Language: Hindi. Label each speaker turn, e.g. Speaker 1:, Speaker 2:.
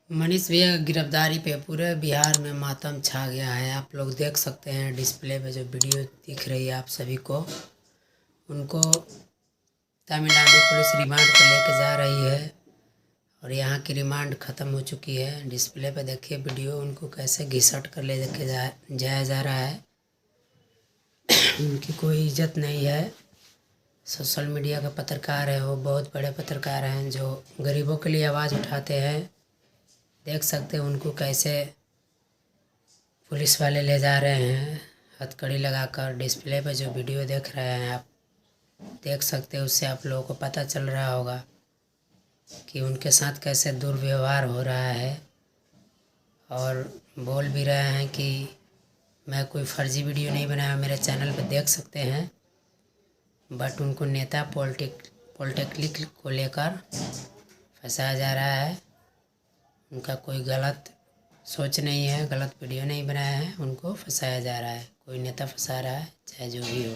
Speaker 1: मनीष भैया की गिरफ्तारी पे पूरे बिहार में मातम छा गया है। आप लोग देख सकते हैं डिस्प्ले पे जो वीडियो दिख रही है आप सभी को। उनको तमिलनाडु पुलिस रिमांड पर लेके जा रही है और यहाँ की रिमांड ख़त्म हो चुकी है। डिस्प्ले पे देखिए वीडियो, उनको कैसे घिसट कर ले के जाया जा रहा है। उनकी कोई इज्जत नहीं है। सोशल मीडिया का पत्रकार है, वो बहुत बड़े पत्रकार हैं जो गरीबों के लिए आवाज़ उठाते हैं। देख सकते हैं उनको कैसे पुलिस वाले ले जा रहे हैं हथकड़ी लगाकर। डिस्प्ले पे जो वीडियो देख रहे हैं आप देख सकते हैं, उससे आप लोगों को पता चल रहा होगा कि उनके साथ कैसे दुर्व्यवहार हो रहा है। और बोल भी रहे हैं कि मैं कोई फर्जी वीडियो नहीं बनाया, मेरे चैनल पर देख सकते हैं। बट उनको नेता पॉलिटेक्निक को लेकर फंसाया जा रहा है। उनका कोई गलत सोच नहीं है, गलत वीडियो नहीं बनाया है, उनको फंसाया जा रहा है। कोई नेता फंसा रहा है, चाहे जो भी हो।